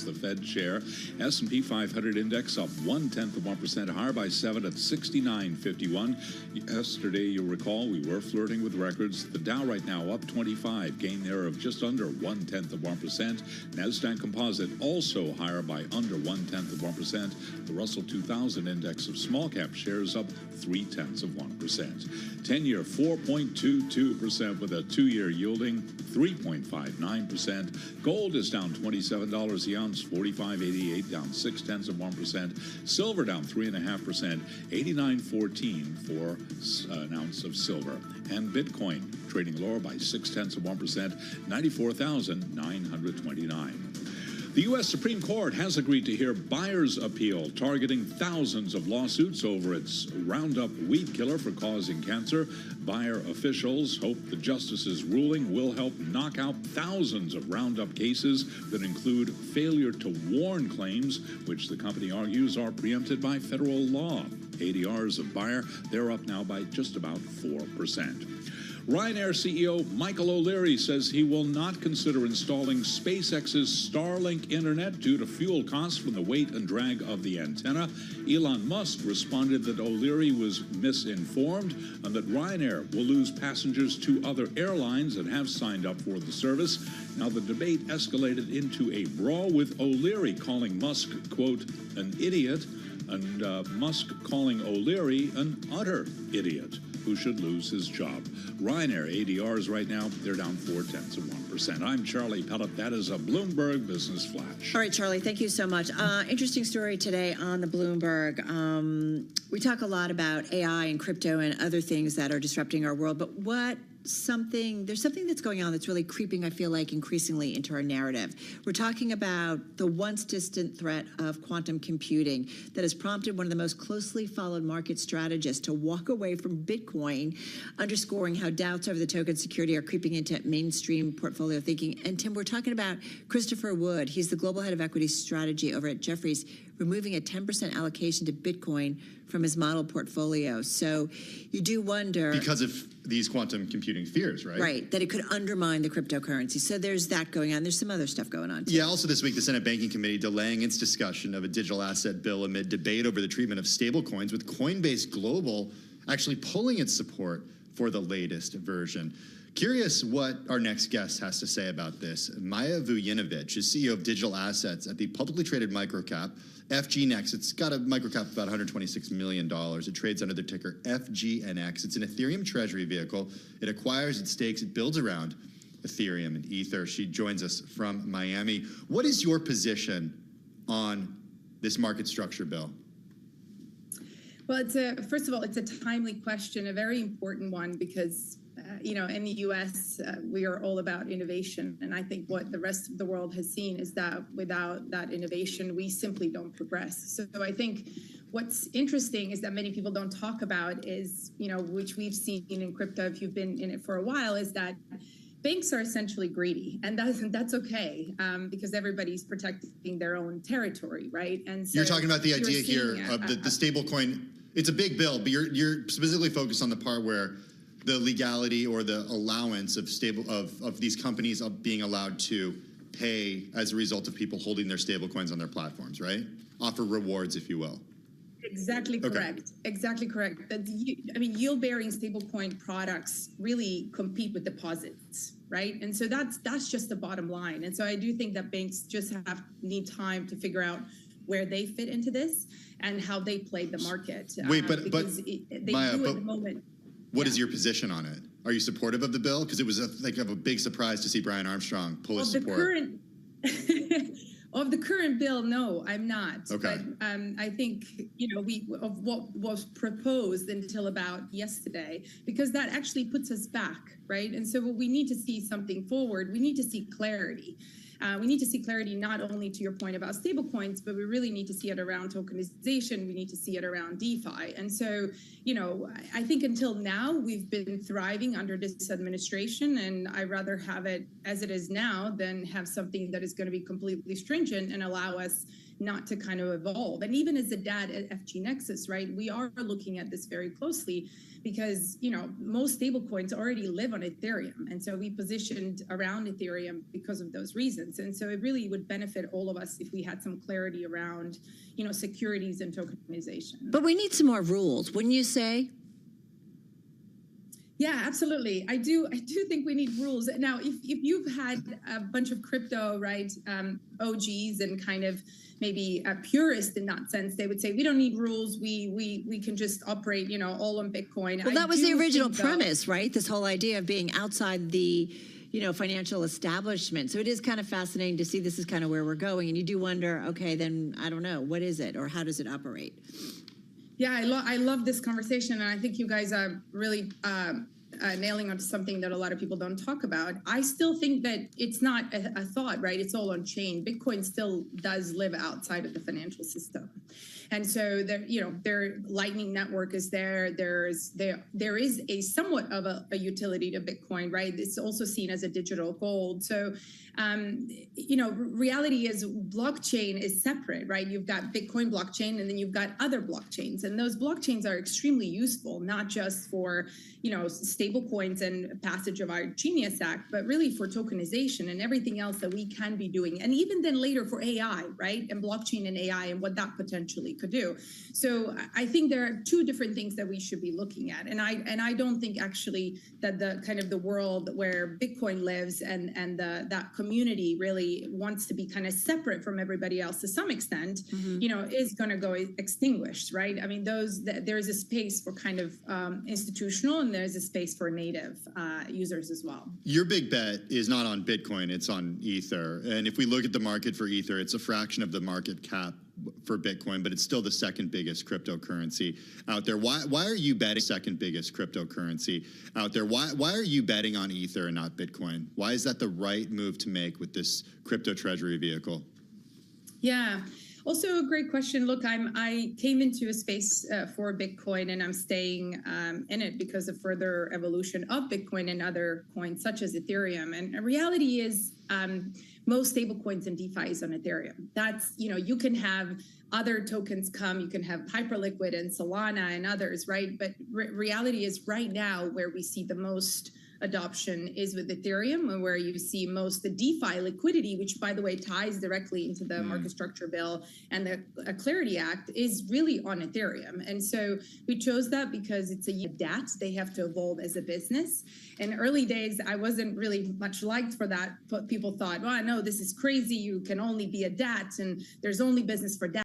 the Fed chair. S&P 500 index up 0.1% higher by 7 at 69.51. Yesterday, you'll recall, we were flirting with records. The Dow right now up 25, gain there of just under 0.1%. Nasdaq Composite also higher by under 0.1%. The Russell 2000 index of small cap shares up 0.3%. 10-year 4.22% with a 2-year yielding 3.59%. Gold is down $27 the ounce, 45.88, down 0.6%. Silver down 3.5%, 89.14 for an ounce of silver. And Bitcoin trading lower by 0.6%, 94,929. The U.S. Supreme Court has agreed to hear buyers' appeal targeting thousands of lawsuits over its Roundup weed killer for causing cancer. Bayer officials hope the justice's ruling will help knock out thousands of Roundup cases that include failure to warn claims, which the company argues are preempted by federal law. ADRs of Bayer, they're up now by just about 4%. Ryanair CEO Michael O'Leary says he will not consider installing SpaceX's Starlink internet due to fuel costs from the weight and drag of the antenna. Elon Musk responded that O'Leary was misinformed and that Ryanair will lose passengers to other airlines that have signed up for the service. Now, the debate escalated into a brawl with O'Leary calling Musk, quote, an idiot, and Musk calling O'Leary an utter idiot who should lose his job. Ryanair ADRs right now, they're down 0.4%. I'm Charlie Pellet. That is a Bloomberg Business Flash. All right, Charlie, thank you so much. Interesting story today on the Bloomberg. We talk a lot about AI and crypto and other things that are disrupting our world, but there's something that's going on that's really creeping, I feel like, increasingly into our narrative. We're talking about the once distant threat of quantum computing that has prompted one of the most closely followed market strategists to walk away from Bitcoin, underscoring how doubts over the token's security are creeping into mainstream portfolio thinking. And Tim, we're talking about Christopher Wood. He's the global head of equity strategy over at Jefferies, removing a 10% allocation to Bitcoin from his model portfolio. So you do wonder, because of these quantum computing fears, right? Right, that it could undermine the cryptocurrency. So there's that going on. There's some other stuff going on, too. Yeah, also this week, the Senate Banking Committee delaying its discussion of a digital asset bill amid debate over the treatment of stablecoins, with Coinbase Global actually pulling its support for the latest version. Curious what our next guest has to say about this. Maya Vujinovic is CEO of digital assets at the publicly traded microcap FGNX. It's got a microcap of about $126 million. It trades under the ticker FGNX. It's an Ethereum treasury vehicle. It acquires, it stakes, it builds around Ethereum and Ether. She joins us from Miami. What is your position on this market structure bill? Well, first of all, it's a timely question, a very important one, because in the U.S., we are all about innovation. And I think what the rest of the world has seen is that without that innovation, we simply don't progress. So I think what's interesting is that many people don't talk about is, which we've seen in crypto, if you've been in it for a while, is that banks are essentially greedy. And that's okay, because everybody's protecting their own territory, right? And so you're talking about the idea here of the stable coin. It's a big bill, but you're specifically focused on the part where the legality or the allowance of these companies of being allowed to pay as a result of people holding their stable coins on their platforms, right? Offer rewards, if you will. Exactly correct. Okay. Exactly correct. Yield-bearing stablecoin products really compete with deposits, right? And so that's just the bottom line. And so I do think that banks just need time to figure out where they fit into this and how they play the market. Wait, but Maya, at the moment. What is your position on it? Are you supportive of the bill? Because it was a big surprise to see Brian Armstrong pull his support. Of the current bill, no, I'm not. Okay. But I think, of what was proposed until about yesterday, because that actually puts us back, right? And so we need to see something forward. We need to see clarity. We need to see clarity not only to your point about stablecoins, but we really need to see it around tokenization. We need to see it around DeFi. And so, I think until now, we've been thriving under this administration, and I'd rather have it as it is now than have something that is going to be completely stringent and allow us not to kind of evolve. And even as a dad at FGNexus, right, we are looking at this very closely because, most stablecoins already live on Ethereum. And so we positioned around Ethereum because of those reasons. things. And so it really would benefit all of us if we had some clarity around, securities and tokenization. But we need some more rules, wouldn't you say? Yeah, absolutely. I do think we need rules. Now, if you've had a bunch of crypto, right, OGs and kind of maybe a purist in that sense, they would say, we don't need rules. We can just operate, all on Bitcoin. Well, that was the original premise, right? This whole idea of being outside the, financial establishment. So it is kind of fascinating to see this is kind of where we're going. And you do wonder, okay, then I don't know, what is it or how does it operate? Yeah, I love this conversation, and I think you guys are really nailing onto something that a lot of people don't talk about. I still think that it's not a thought, right? It's all on chain. Bitcoin still does live outside of the financial system, and so their Lightning network is there. There is a somewhat of a utility to Bitcoin, right? It's also seen as a digital gold. So reality is blockchain is separate, right? You've got Bitcoin blockchain and then you've got other blockchains. And those blockchains are extremely useful, not just for, stable coins and passage of our Genius Act, but really for tokenization and everything else that we can be doing. And even then later for AI, right? And blockchain and AI and what that potentially could do. So I think there are two different things that we should be looking at. And I don't think actually that the kind of the world where Bitcoin lives and that community really wants to be kind of separate from everybody else to some extent, is going to go extinguished, right? I mean, there's a space for kind of institutional, and there's a space for native users as well. Your big bet is not on Bitcoin, it's on Ether. And if we look at the market for Ether, it's a fraction of the market cap for Bitcoin, but it's still the second biggest cryptocurrency out there. Why are you betting second biggest cryptocurrency out there? Why are you betting on Ether and not Bitcoin? Why is that the right move to make with this crypto treasury vehicle? Yeah. Also a great question. Look, I came into a space for Bitcoin, and I'm staying in it because of further evolution of Bitcoin and other coins such as Ethereum. And the reality is most stable coins and DeFi is on Ethereum. That's, you can have other tokens come, you can have Hyperliquid and Solana and others, right? But reality is right now where we see the most adoption is with Ethereum, and where you see most the DeFi liquidity, which by the way ties directly into the market structure bill and the Clarity Act, is really on Ethereum. And so we chose that because it's a DAT. They have to evolve as a business. In early days, I wasn't really much liked for that. But people thought, well, no, this is crazy. You can only be a DAT, and there's only business for DAT.